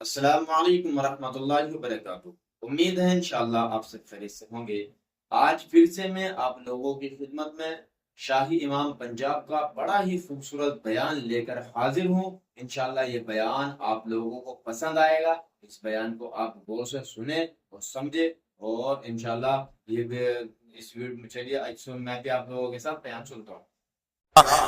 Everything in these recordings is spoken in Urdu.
السلام علیکم ورحمۃ اللہ وبرکاتہ۔ امید ہے انشاءاللہ آپ سب خیریت سے ہوں گے۔ آج پھر سے میں آپ لوگوں کی خدمت میں شاہی امام پنجاب کا بڑا ہی خوبصورت بیان لے کر حاضر ہوں۔ انشاءاللہ یہ بیان آپ لوگوں کو پسند آئے گا۔ اس بیان کو آپ غور سے سنیں اور سمجھیں، اور انشاءاللہ اس ویڈیو میں چلیے میں بھی آپ لوگوں کے ساتھ بیان سنتا ہوں۔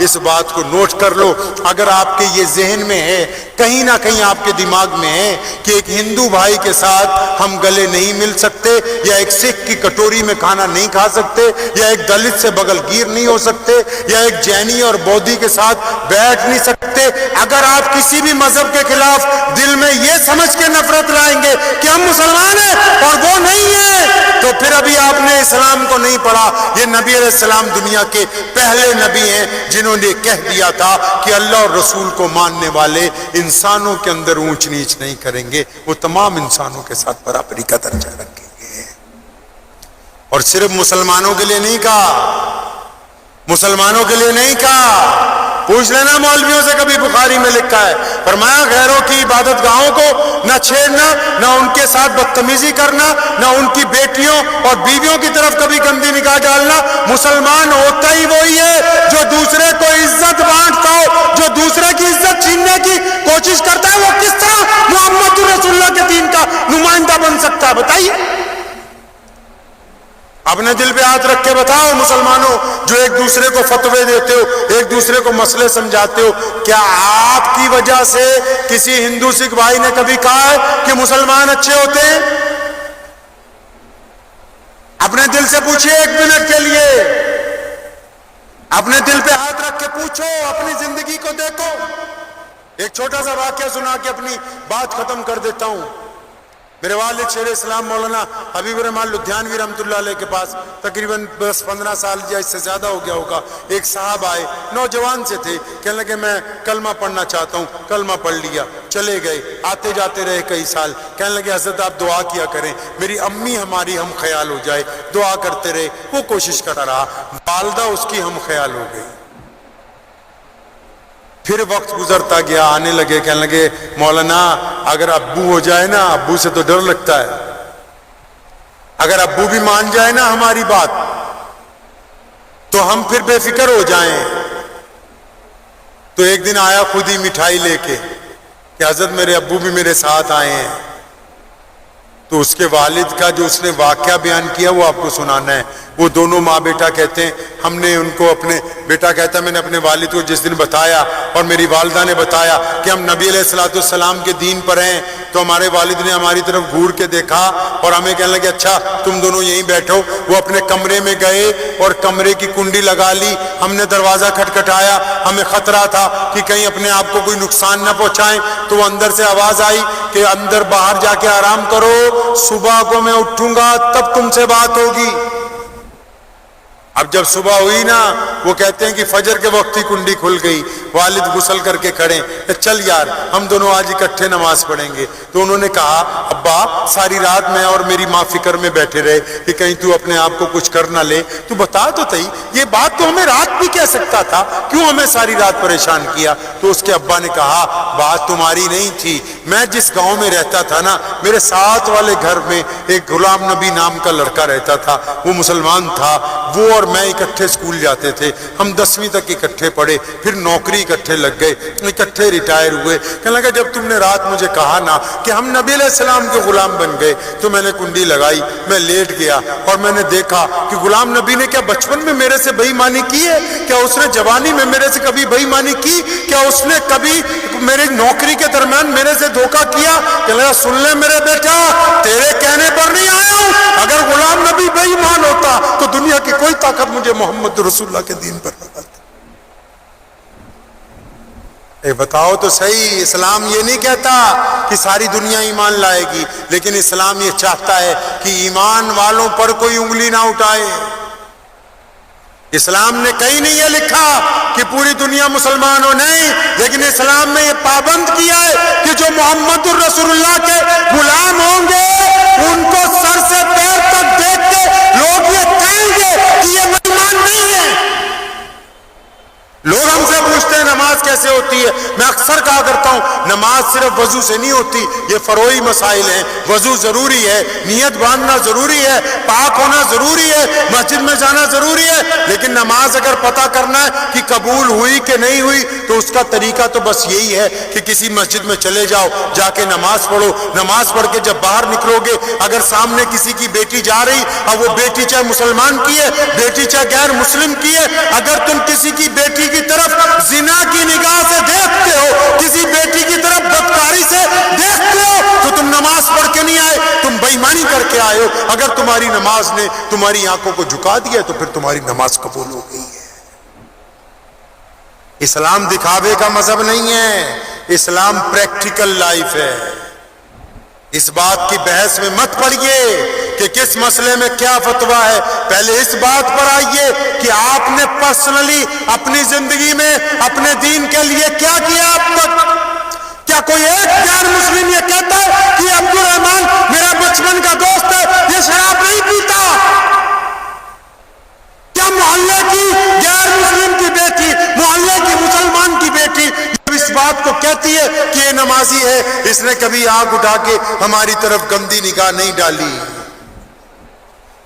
اس بات کو نوٹ کر لو، اگر آپ کے یہ ذہن میں ہے، کہیں نہ کہیں آپ کے دماغ میں ہے کہ ایک ہندو بھائی کے ساتھ ہم گلے نہیں مل سکتے، یا ایک سکھ کی کٹوری میں کھانا نہیں کھا سکتے، یا ایک دلت سے بغل گیر نہیں ہو سکتے، یا ایک جینی اور بودھی کے ساتھ بیٹھ نہیں سکتے، اگر آپ کسی بھی مذہب کے خلاف دل میں یہ سمجھ کے نفرت لائیں گے کہ ہم مسلمان ہیں اور وہ نہیں ہیں، تو پھر ابھی آپ نے اسلام کو نہیں پڑھا۔ یہ نبی علیہ السلام دنیا کے پہلے نبی ہیں جنہوں نے کہہ دیا تھا کہ اللہ اور رسول کو ماننے والے انسانوں کے اندر اونچ نیچ نہیں کریں گے، وہ تمام انسانوں کے ساتھ برابری کا درجہ رکھیں گے۔ اور صرف مسلمانوں کے لیے نہیں کہا، مسلمانوں کے لیے نہیں کہا، پوچھ لینا مولویوں سے، کبھی بخاری میں لکھا ہے، فرمایا غیروں کی عبادت گاہوں کو نہ چھیڑنا، نہ ان کے ساتھ بدتمیزی کرنا، نہ ان کی بیٹیوں اور بیویوں کی طرف کبھی گندی نگاہ ڈالنا۔ مسلمان ہوتا ہی وہی ہے جو دوسرے کو عزت بانٹتا ہو، جو دوسرے کی عزت چھیننے کی کوشش کرتا ہے، وہ کس طرح محمد رسول اللہ کے دین کا نمائندہ بن سکتا ہے؟ بتائیے، اپنے دل پہ ہاتھ رکھ کے بتاؤ مسلمانوں جو ایک دوسرے کو فتوے دیتے ہو، ایک دوسرے کو مسئلے سمجھاتے ہو، کیا آپ کی وجہ سے کسی ہندو سکھ بھائی نے کبھی کہا ہے کہ مسلمان اچھے ہوتے ہیں؟ اپنے دل سے پوچھئے ایک منٹ کے لیے، اپنے دل پہ ہاتھ رکھ کے پوچھو، اپنی زندگی کو دیکھو۔ ایک چھوٹا سا واقعہ سنا کے اپنی بات ختم کر دیتا ہوں۔ میرے والد شیر اسلام مولانا حبیب الرحمان لدھیانوی رحمۃ اللہ علیہ کے پاس تقریباً 10-15 سال یا اس سے زیادہ ہو گیا ہوگا، ایک صاحب آئے، نوجوان سے تھے، کہنے لگے میں کلمہ پڑھنا چاہتا ہوں۔ کلمہ پڑھ لیا، چلے گئے، آتے جاتے رہے کئی سال، کہنے لگے حضرت آپ دعا کیا کریں، میری امی ہماری ہم خیال ہو جائے۔ دعا کرتے رہے، وہ کوشش کرتا رہا، والدہ اس کی ہم خیال ہو گئی۔ پھر وقت گزرتا گیا، آنے لگے، کہنے لگے مولانا اگر ابو ہو جائے نا، ابو سے تو ڈر لگتا ہے، اگر ابو بھی مان جائے نا ہماری بات تو ہم پھر بے فکر ہو جائیں۔ تو ایک دن آیا خود ہی مٹھائی لے کے کہ حضرت میرے ابو بھی میرے ساتھ آئے ہیں۔ تو اس کے والد کا جو اس نے واقعہ بیان کیا وہ آپ کو سنانا ہے۔ وہ دونوں ماں بیٹا کہتے ہیں ہم نے ان کو، اپنے بیٹا کہتا ہے میں نے اپنے والد کو جس دن بتایا اور میری والدہ نے بتایا کہ ہم نبی علیہ السلام کے دین پر ہیں، تو ہمارے والد نے ہماری طرف گھور کے دیکھا اور ہمیں کہنے لگے اچھا تم دونوں یہیں بیٹھو۔ وہ اپنے کمرے میں گئے اور کمرے کی کنڈی لگا لی، ہم نے دروازہ کھٹکھٹایا، ہمیں خطرہ تھا کہ کہیں اپنے آپ کو کوئی نقصان نہ پہنچائیں، تو وہ اندر سے آواز آئی کہ اندر باہر جا کے آرام کرو، صبح کو میں اٹھوں گا تب تم سے بات ہوگی۔ اب جب صبح ہوئی نا، وہ کہتے ہیں کہ فجر کے وقت ہی کنڈی کھل گئی، والد غسل کر کے کھڑے، چل یار ہم دونوں آج اکٹھے نماز پڑھیں گے۔ تو انہوں نے کہا ابا ساری رات میں اور میری ماں فکر میں بیٹھے رہے کہ کہیں تو اپنے آپ کو کچھ کر نہ لے، تو بتا تو صحیح، یہ بات تو ہمیں رات بھی کہہ سکتا تھا، کیوں ہمیں ساری رات پریشان کیا؟ تو اس کے ابا نے کہا بات تمہاری نہیں تھی، میں جس گاؤں میں رہتا تھا نا، میرے ساتھ والے گھر میں ایک غلام نبی نام کا لڑکا رہتا تھا، وہ مسلمان تھا، وہ اور میں اکٹھے سکول جاتے تھے، ہم 10ویں تک اکٹھے پڑھے، پھر نوکری اکٹھے لگ گئے، اکٹھے ریٹائر ہوئے۔ کہنے لگا جب تم نے رات مجھے کہا نا کہ ہم نبی علیہ السلام کے غلام بن گئے، تو میں نے کنڈی لگائی، میں لیٹ گیا اور میں نے دیکھا کہ غلام نبی نے کیا بچپن میں میرے سے بے ایمانی کی ہے؟ کیا اس نے جوانی میں میرے سے کبھی بے ایمانی کی؟ کیا اس نے کبھی میری نوکری کے درمیان میرے سے دھوکہ کیا؟ کہنے لگا سن لے میرے بیٹا، تیرے کہنے پر نہیں آیا ہوں، اگر غلام نبی بے ایمان ہوتا تو دنیا کی کوئی طاقت مجھے محمد رسول اللہ کے دین پر لگاتی۔ بتاؤ تو صحیح، اسلام یہ نہیں کہتا کہ ساری دنیا ایمان لائے گی، لیکن اسلام یہ چاہتا ہے کہ ایمان والوں پر کوئی انگلی نہ اٹھائے۔ اسلام نے کہیں نہیں یہ لکھا کہ پوری دنیا مسلمان ہو، نہیں، لیکن اسلام نے یہ پابند کیا ہے کہ جو محمد الرسول اللہ کے غلام ہوں گے ان کو سر سے پیر تک دیکھ کے لوگ یہ کہیں گے کہ یہ مسلمان نہیں ہے۔ لوگ ہم سے پوچھتے ہیں نماز کیسے ہوتی ہے، میں اکثر اکثر کہا کرتا ہوں نماز صرف وضو سے نہیں ہوتی، یہ فروعی مسائل ہیں. وضو ضروری ہے، نیت باندھنا ضروری ہے، پاک ہونا ضروری ہے، مسجد میں جانا ضروری ہے، لیکن نماز اگر پتہ کرنا ہے کہ قبول ہوئی کہ نہیں ہوئی تو اس کا طریقہ تو بس یہی ہے کہ کسی مسجد میں چلے جاؤ، جا کے نماز پڑھو. نماز پڑھ کے جب باہر نکلو گے، اگر سامنے کسی کی بیٹی جا رہی اور وہ بیٹی چاہے مسلمان کی ہے، بیٹی چاہے غیر مسلم کی ہے، اگر تم کسی کی بیٹی کی طرف زنا کی نگاہ سے دیکھتے ہو، کسی بیٹی کی طرف بدکاری سے دیکھتے ہو، تو تم نماز پڑھ کے نہیں آئے، تم بے ایمانی کر کے آئے ہو. اگر تمہاری نماز نے تمہاری آنکھوں کو جھکا دیا تو پھر تمہاری نماز قبول ہو گئی ہے. اسلام دکھاوے کا مذہب نہیں ہے، اسلام پریکٹیکل لائف ہے. اس بات کی بحث میں مت پڑیے کہ کس مسئلے میں کیا فتویٰ ہے، پہلے اس بات پر آئیے کہ آپ نے پرسنلی اپنی زندگی میں اپنے دین کے لیے کیا کیا اب تک. کیا کوئی ایک غیر مسلم یہ کہتا ہے کہ عبد الرحمان میرا بچپن کا دوست ہے، یہ شراب نہیں پیتا؟ کیا محلے کی غیر مسلم کی بیٹی، محلے کی مسلمان کی بیٹی اس بات کو کہتی ہے کہ یہ نمازی ہے، اس نے کبھی آنکھ اٹھا کے ہماری طرف گندی نگاہ نہیں ڈالی؟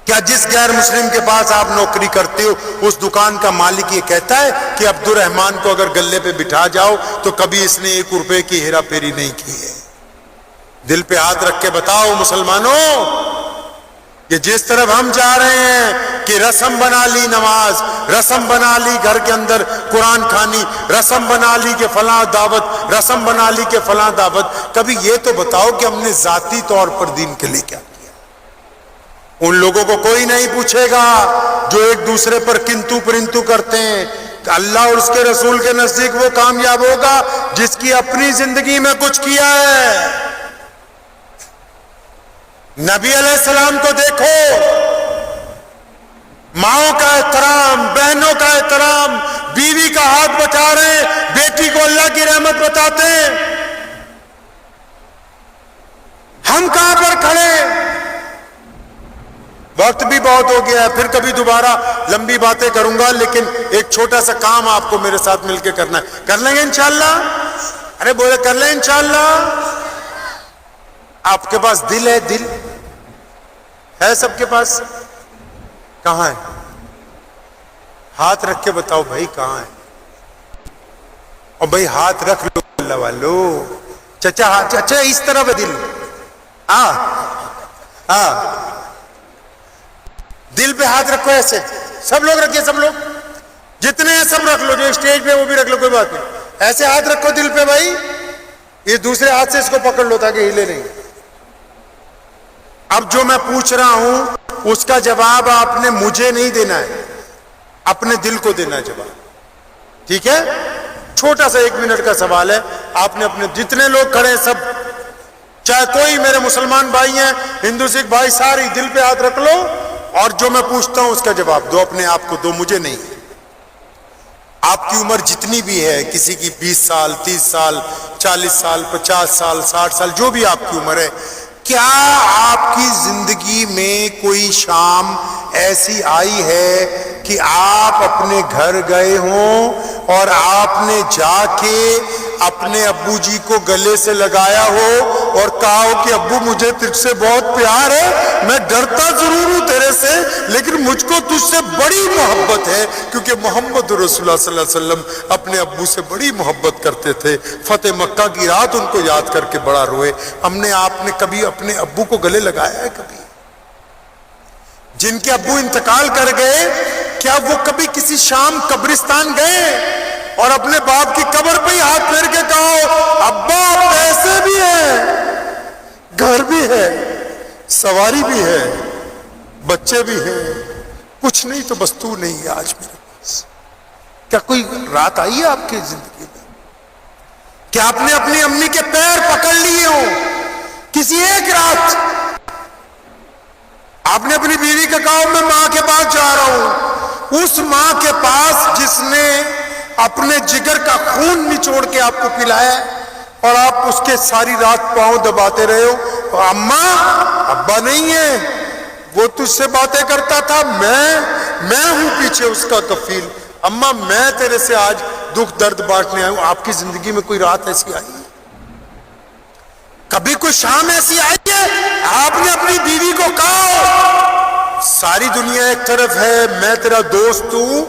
کیا جس غیر مسلم کے پاس آپ نوکری کرتے ہو اس دکان کا مالک یہ کہتا ہے کہ عبد الرحمان کو اگر گلے پہ بٹھا جاؤ تو کبھی اس نے 1 روپے کی ہیرا پھیری نہیں کی ہے؟ دل پہ ہاتھ رکھ کے بتاؤ مسلمانوں، کہ جس طرف ہم جا رہے ہیں کہ رسم بنا لی نماز، رسم بنا لی گھر کے اندر قرآن خوانی، رسم بنا لی کہ فلاں دعوت، رسم بنا لی کہ فلاں دعوت، کبھی یہ تو بتاؤ کہ ہم نے ذاتی طور پر دین کے لیے کیا کیا؟ ان لوگوں کو کوئی نہیں پوچھے گا جو ایک دوسرے پر کنتو پرنتو کرتے ہیں. اللہ اور اس کے رسول کے نزدیک وہ کامیاب ہوگا جس کی اپنی زندگی میں کچھ کیا ہے. نبی علیہ السلام کو دیکھو، ماؤں کا احترام، بہنوں کا احترام، بیوی کا ہاتھ بچا رہے ہیں، بیٹی کو اللہ کی رحمت بتاتے ہیں. ہم کہاں پر کھڑے؟ وقت بھی بہت ہو گیا ہے، پھر کبھی دوبارہ لمبی باتیں کروں گا، لیکن ایک چھوٹا سا کام آپ کو میرے ساتھ مل کے کرنا ہے. کر لیں گے انشاءاللہ؟ ارے بولے کر لیں انشاءاللہ. آپ کے پاس دل ہے؟ دل ہے سب کے پاس؟ کہاں ہے؟ ہاتھ رکھ کے بتاؤ بھائی کہاں ہے؟ اور بھائی ہاتھ رکھ لو اللہ والو. چچا ہاتھ، اچھا اس طرف ہے دل. دل پہ ہاتھ رکھو ایسے، سب لوگ رکھیے، سب لوگ جتنے ہیں سب رکھ لو، جو اسٹیج پہ وہ بھی رکھ لو، کوئی بات نہیں. ایسے ہاتھ رکھو دل پہ بھائی، یہ دوسرے ہاتھ سے اس کو پکڑ لو تاکہ ہلے نہیں. اب جو میں پوچھ رہا ہوں اس کا جواب آپ نے مجھے نہیں دینا ہے، اپنے دل کو دینا ہے جواب. ٹھیک ہے؟ چھوٹا سا 1 منٹ کا سوال ہے. آپ نے اپنے جتنے لوگ کھڑے ہیں سب، چاہے کوئی میرے مسلمان بھائی ہیں، ہندو سکھ بھائی، ساری دل پہ ہاتھ رکھ لو اور جو میں پوچھتا ہوں اس کا جواب دو، اپنے آپ کو دو، مجھے نہیں. آپ کی عمر جتنی بھی ہے، کسی کی 20 سال 30 سال 40 سال 50 سال 60 سال، جو بھی آپ کی عمر ہے، کیا آپ کی زندگی میں کوئی شام ایسی آئی ہے کہ آپ اپنے گھر گئے ہوں اور آپ نے جا کے اپنے ابو جی کو گلے سے لگایا ہو اور کہا ہو کہ ابو مجھے تجھ سے بہت پیار ہے، میں ڈرتا ضرور ہوں تیرے سے لیکن مجھ کو تجھ سے بڑی محبت ہے، کیونکہ محمد رسول اللہ صلی اللہ علیہ وسلم اپنے ابو سے بڑی محبت کرتے تھے. فتح مکہ کی رات ان کو یاد کر کے بڑا روئے. آپ نے کبھی اپنے ابو کو گلے لگایا ہے؟ کبھی جن کے ابو انتقال کر گئے، کیا وہ کبھی کسی شام قبرستان گئے اور اپنے باپ کی قبر پہ ہی ہاتھ پھیر کے کہا ابا پیسے بھی ہیں، گھر بھی ہے، سواری بھی ہے، بچے بھی ہیں، کچھ نہیں تو بس تو نہیں ہے آج میرے پاس؟ کیا کوئی رات آئی ہے آپ کی زندگی میں کہ آپ نے اپنی امی کے پیر پکڑ لیے ہوں؟ کسی ایک رات آپ نے اپنی بیوی کا کہا میں ماں کے پاس جا رہا ہوں، اس ماں کے پاس جس نے اپنے جگر کا خون نچوڑ کے آپ کو پلایا اور آپ اس کے ساری رات پاؤں دباتے رہے ہو. اماں ابا نہیں ہے، وہ تجھ سے باتیں کرتا تھا، میں ہوں پیچھے اس کا کفیل. اماں میں تیرے سے آج دکھ درد بانٹنے آیا ہوں. آپ کی زندگی میں کوئی رات ایسی آئی ہے؟ کبھی کوئی شام ایسی آئی ہے آپ نے اپنی بیوی کو کہا ساری دنیا ایک طرف ہے میں تیرا دوست ہوں,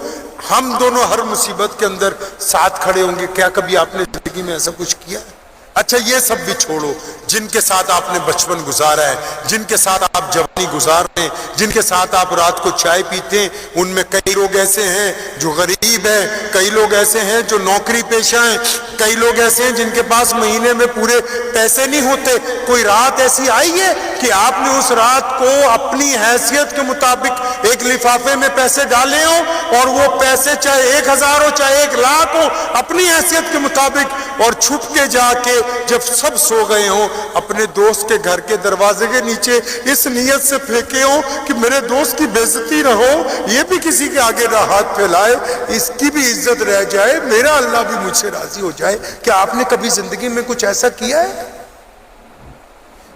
ہم دونوں ہر مصیبت کے اندر ساتھ کھڑے ہوں گے؟ کیا کبھی آپ نے زندگی میں ایسا کچھ کیا ہے؟ اچھا یہ سب بھی چھوڑو, جن کے ساتھ آپ نے بچپن گزارا ہے, جن کے ساتھ آپ جوانی گزار رہے ہیں, جن کے ساتھ آپ رات کو چائے پیتے ہیں, ان میں کئی لوگ ایسے ہیں جو غریب ہیں, کئی لوگ ایسے ہیں جو نوکری پیشہ ہیں, کئی لوگ ایسے ہیں جن کے پاس مہینے میں پورے پیسے نہیں ہوتے. کوئی رات ایسی آئی ہے کہ آپ نے اس رات کو اپنی حیثیت کے مطابق ایک لفافے میں پیسے ڈالے ہوں اور وہ پیسے چاہے 1000 ہو چاہے 1,00,000 ہو اپنی حیثیت کے مطابق, اور چھپ کے جا کے جب سب سو گئے ہوں اپنے دوست کے گھر کے دروازے کے نیچے اس نیت سے پھینکے ہوں کہ میرے دوست کی بے عزتی نہ ہو, یہ بھی کسی کے آگے نہ ہاتھ پھیلائے, اس کی بھی عزت رہ جائے, میرا اللہ بھی مجھ سے راضی ہو جائے. کیا آپ نے کبھی زندگی میں کچھ ایسا کیا ہے؟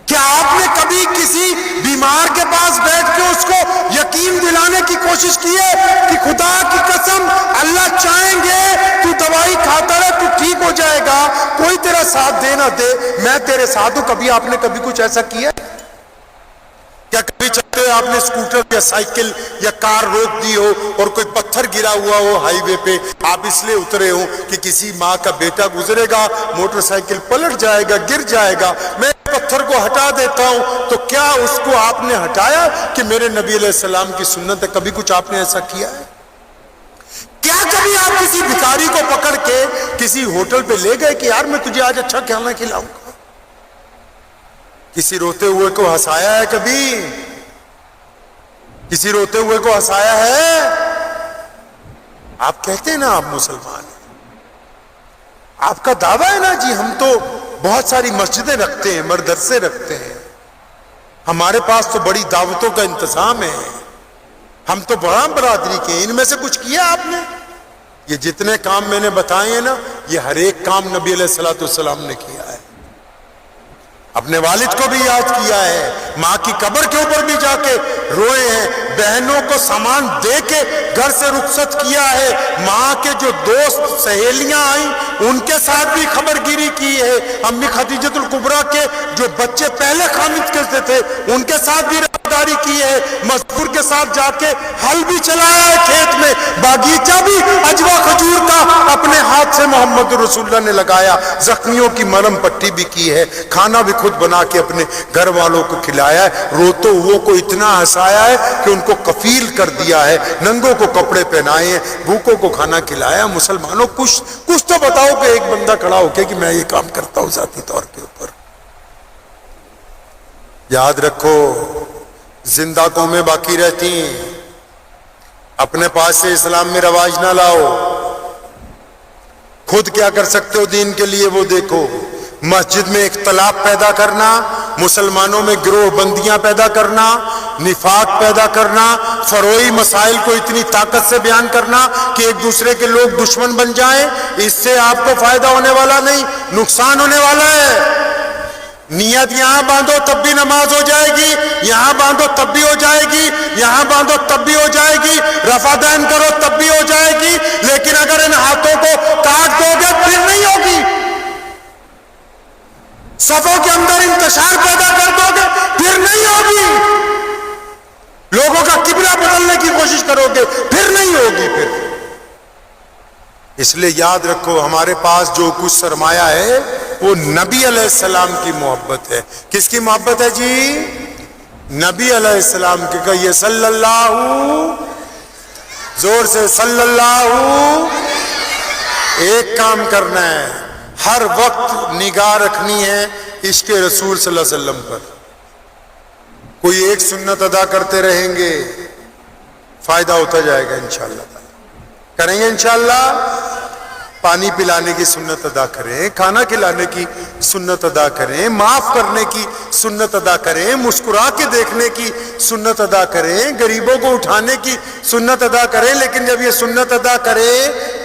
کیا آپ نے کبھی کسی بیمار کے پاس بیٹھ کے اس کو یقین دلانے کی کوشش کی ہے کہ خدا کی قسم اللہ چاہیں گے تو دوائی کھاتا رہے, تو ٹھیک ہو جائے گا, کوئی تیرا ساتھ دے نہ دے میں تیرے ساتھ ہوں؟ کبھی آپ نے کبھی کچھ ایسا کیا ہے؟ کیا کبھی چلتے ہوئے آپ نے اسکوٹر یا سائیکل یا کار روک دی ہو اور کوئی پتھر گرا ہوا ہو ہائی وے پہ, آپ اس لیے اترے ہو کہ کسی ماں کا بیٹا گزرے گا, موٹر سائیکل پلٹ جائے گا, گر جائے گا, میں پتھر کو ہٹا دیتا ہوں, تو کیا اس کو آپ نے ہٹایا کہ میرے نبی علیہ السلام کی سنت ہے؟ کبھی کچھ آپ نے ایسا کیا ہے؟ کیا کبھی آپ کسی بھکاری کو پکڑ کے کسی ہوٹل پہ لے گئے کہ یار میں تجھے آج اچھا کھانا کھلاؤں گا؟ کسی روتے ہوئے کو ہنسایا ہے؟ کبھی کسی روتے ہوئے کو ہنسایا ہے؟ آپ کہتے ہیں نا آپ مسلمان ہیں, آپ کا دعویٰ ہے نا جی ہم تو بہت ساری مسجدیں رکھتے ہیں, مدرسے رکھتے ہیں, ہمارے پاس تو بڑی دعوتوں کا انتظام ہے, ہم تو بڑا برادری کے ہیں. ان میں سے کچھ کیا آپ نے؟ یہ جتنے کام میں نے بتائے ہیں نا یہ ہر ایک کام نبی علیہ الصلوۃ والسلام نے کیا ہے. اپنے والد کو بھی یاد کیا ہے, ماں کی قبر کے اوپر بھی جا کے روئے ہیں, بہنوں کو سامان دے کے گھر سے رخصت کیا ہے, ماں کے جو دوست سہیلیاں آئیں ان کے ساتھ بھی خبر گیری کی ہے, امی خدیجۃ الکبریٰ کے جو بچے پہلے خامد کرتے تھے ان کے ساتھ بھی رفتاری کی ہے, مذکور کے ساتھ جا کے ہل بھی چلایا ہے کھیت میں, باغیچہ بھی اجوا کھجور کا اپنے ہاتھ سے محمد رسول اللہ نے لگایا, زخمیوں کی مرہم پٹی بھی کی ہے, کھانا بھی خود بنا کے اپنے گھر والوں کو کھلایا ہے, روتو وہ کو اتنا ہنسایا ہے کہ ان کو کفیل کر دیا ہے, ننگوں کو کپڑے پہنائے ہیں, بھوکوں کو کھانا کھلایا. مسلمانوں کچھ تو بتاؤ کہ ایک بندہ کھڑا ہو کے کہ میں یہ کام کرتا ہوں ذاتی طور کے اوپر. یاد رکھو زندہ قومیں باقی رہتی ہیں, اپنے پاس سے اسلام میں رواج نہ لاؤ, خود کیا کر سکتے ہو دین کے لیے وہ دیکھو. مسجد میں اختلاف پیدا کرنا, مسلمانوں میں گروہ بندیاں پیدا کرنا, نفاق پیدا کرنا, فروعی مسائل کو اتنی طاقت سے بیان کرنا کہ ایک دوسرے کے لوگ دشمن بن جائیں, اس سے آپ کو فائدہ ہونے والا نہیں, نقصان ہونے والا ہے. نیت یہاں باندھو تب بھی نماز ہو جائے گی, یہاں باندھو تب بھی ہو جائے گی, یہاں باندھو تب بھی ہو جائے گی, رفع دین کرو تب بھی ہو جائے گی, لیکن اگر ان ہاتھوں کو کاٹ دو گے پھر نہیں ہوگی. صفوں کے اندر انتشار پیدا کر دو گے پھر نہیں ہوگی. لوگوں کا قبلہ بدلنے کی کوشش کرو گے پھر نہیں ہوگی. پھر اس لیے یاد رکھو ہمارے پاس جو کچھ سرمایہ ہے وہ نبی علیہ السلام کی محبت ہے. کس کی محبت ہے جی؟ نبی علیہ السلام کی. کہیے صلی اللہ, زور سے صلی اللہ. ایک کام کرنا ہے, ہر وقت نگاہ رکھنی ہے عشق رسول صلی اللہ علیہ وسلم پر. کوئی ایک سنت ادا کرتے رہیں گے فائدہ ہوتا جائے گا انشاءاللہ. کریں گے انشاءاللہ. پانی پلانے کی سنت ادا کریں, کھانا کھلانے کی سنت ادا کریں, معاف کرنے کی سنت ادا کریں, مسکرا کے دیکھنے کی سنت ادا کریں, غریبوں کو اٹھانے کی سنت ادا کریں. لیکن جب یہ سنت ادا کریں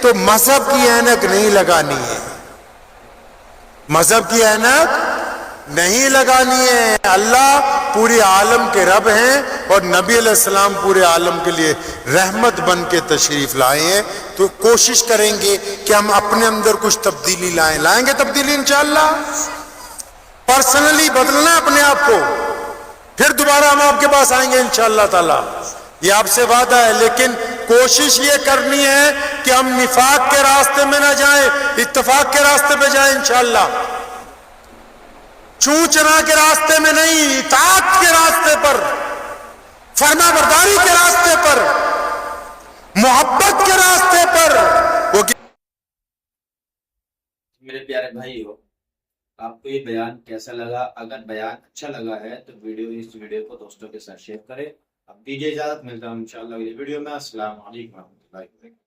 تو مذہب کی اینک نہیں لگانی ہے, مذہب کی اینک نہیں لگانی ہے. اللہ پوری عالم کے رب ہیں, اور نبی علیہ السلام پورے عالم کے لیے رحمت بن کے تشریف لائے ہیں، تو کوشش کریں گے کہ ہم اپنے اندر کچھ تبدیلی لائیں گے تبدیلی انشاءاللہ، پرسنلی بدلنا ہے اپنے آپ کو، پھر دوبارہ ہم آپ کے پاس آئیں گے انشاءاللہ تعالی، یہ آپ سے وعدہ ہے، لیکن کوشش یہ کرنی ہے کہ ہم نفاق کے راستے میں نہ جائیں، اتفاق کے راستے پہ جائیں انشاءاللہ، چوں چرا کے راستے میں نہیں، اطاعت کے راستے پر، فرما برداری کے راستے پر، محبت کے راستے پر۔ وہ میرے پیارے بھائیو، آپ کو یہ بیان کیسا لگا؟ اگر بیان اچھا لگا ہے تو اس ویڈیو کو دوستوں کے ساتھ شیئر کریں۔ اب دیجیے اجازت، ملتا ہوں انشاءاللہ اگلی ویڈیو میں۔ السلام علیکم ورحمۃ اللہ وبرکاتہ۔